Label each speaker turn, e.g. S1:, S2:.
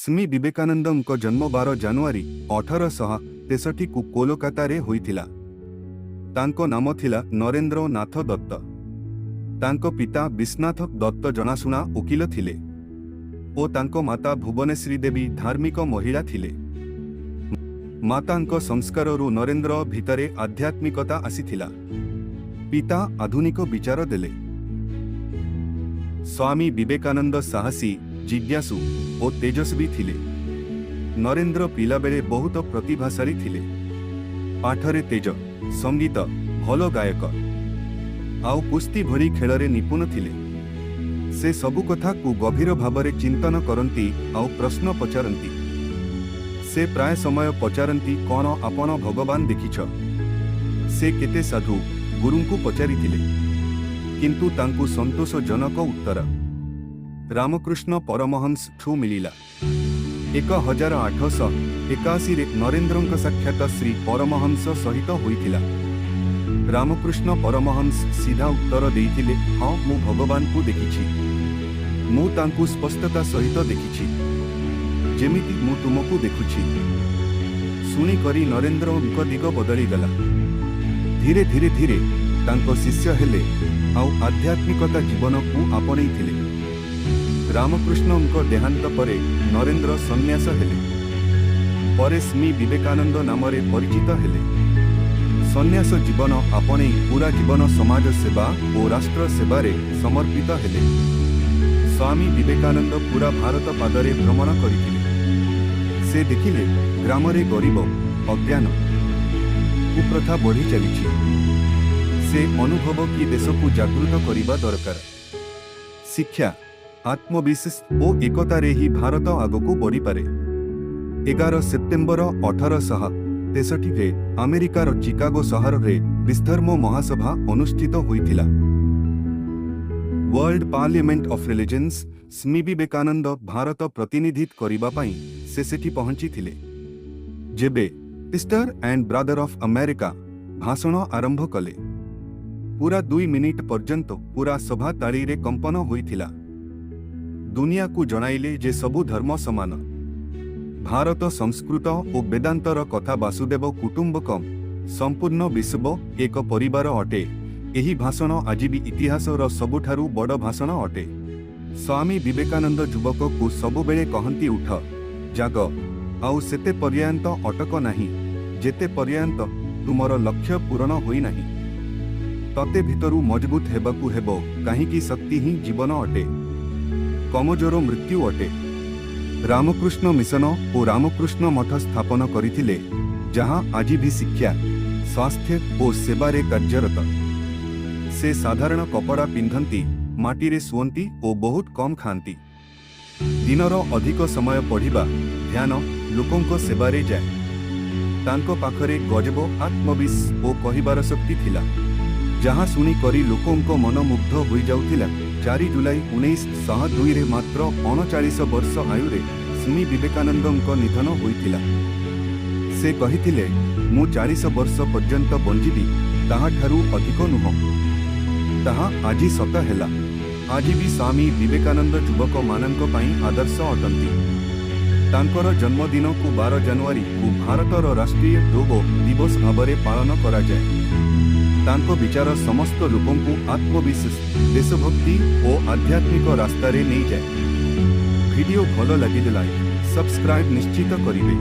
S1: स्वामी विवेकानंद जन्म 12 ଜାନୁଆରୀ 1863 को कोलकाता रे होइथिला। तांको नाम थिला नरेंद्र नाथ दत्त। तांको पिता विश्वनाथ दत्त जनाशुना वकील थिले ओ तांको माता भुवनेश्वरी देवी धार्मिक महिला थिले। मातांको संस्काररू नरेंद्र भितरे आध्यात्मिकता आसीथिला। पिता आधुनिक विचार देले। स्वामी विवेकानंद साहसी, जिज्ञासु और तेजस्वी थिले। नरेंद्र पिला बेले बहुत प्रतिभाशाली थिले। पाठरे तेज, संगीत, भलो गायक आउ कुस्ती भरी खेलरे निपुण थिले। से सबु कथा को गभीर भावरे चिंतन करंती आउ प्रश्न पचारंती। से प्राय समय पचारंती कौन आपण भगवान देखिछ। से केते साधु गुरुंकु पचारिथिले किंतु तांकु संतोषजनक उत्तर रामकृष्ण परमहंस ठू मिलिला। 1881 रे नरेंद्रଙ୍କ साक्षात श्री परमहंस सहित होइथिला। रामकृष्ण परमहंस सीधा उत्तर देइथिले, हाँ मु भगवान को देखिछि। मु तांकु स्पष्टता सहित देखिछि जेमिति मु तुमको देखुछि। सुनी करी नरेंद्रଙ୍କ दिग बदली गला। धीरे धीरे धीरे तांको शिष्य हेले आउ आध्यात्मिकता जीवन को आपणैथिले। रामकृष्णଙ୍କ देहांत परे नरेंद्र सन्यास हेले। परे स्वामी विवेकानंद नामरे परिचित हेले। सन्यास जीवन आपणे पूरा जीवन समाज सेवा और राष्ट्र सेवारे समर्पित हेले। स्वामी विवेकानंद पूरा भारत पादरे भ्रमण करिथिले। से देखिले ग्रामरे गरीब, अज्ञान, कुप्रथा बढ़ी चलीछि। से अनुभव कि देश को जागृत करिबा दरकार। शिक्षा, आत्मविश्वास और एकता रे ही भारत आगको बढ़ी पारे। 11 सेप्टेम्बर 1863 रे अमेरिकार चिकागो शहर रे विश्वधर्म महासभा अनुष्ठित होइथिला। World parliament of religions Swami Vivekananda Bharat प्रतिनिधित्व करिबा पई से सेठी पहुंची थिले। जेबे sister and brother of America भाषण आरंभ कले, पूरा 2 मिनिट पर्यंत पूरा सभा ताली रे कंपन होइथिला। दुनिया को जणाइले जे सबु धर्म समान। भारत संस्कृत और वेदांतर कथा वासुदेव कुटुंबकम संपूर्ण विश्व एक परिवार अटे। एही भाषण आज भी इतिहासर सबुठारु बड़ भाषण अटे। स्वामी विवेकानंद युवक को सबुबेले कहंती, उठ, जाग, आउ सेते पर्यंत अटक नाही जेते पर्यंत तुमर लक्ष्य पूरण होई नाही। तते भितरु मजबूत हेबाकु हेबो, काहीकि शक्ति ही जीवन अटे, कमजोर मृत्यु अटे। रामकृष्ण मिशन और रामकृष्ण मठ स्थापन करिथिले, जहां आज भी शिक्षा, स्वास्थ्य और सेवारे कार्यरत। से साधारण कपड़ा पिंधंती, माटी रे सुवंती और बहुत कम खांती। दिनर अधिक समय पढ़िबा, ध्यान, लोकंको सेवारे जाए। तांको पाखरे गजब आत्मविश्वास और कहिबार शक्ति थिला, जहां सुनी करी लोकंको मन मुग्ध होई जाउथिला। 4 जुलाई 1902 रे मात्र 39 वर्ष आयुरे स्वामी विवेकानंदଙ୍କ निधन होइथिला। से कहिथिले, मु 40 वर्ष पर्यंत बंजीबी, ताहा ठारू अधिक नुह। ताहा आजी सत हेला। आज भी स्वामी विवेकानंद युवक मानक पई आदर्श अटंती। तांकर जन्मदिन को 12 जनवरी को भारतर राष्ट्रीय योग दिवस भावरे पालन करा जाए। तांको विचार समस्त लोकों को आत्मविश्वास, देशभक्ति और आध्यात्मिक रास्तारे नहीं जाए। वीडियो भलो लगिले लाइक, सब्सक्राइब निश्चित करिवे।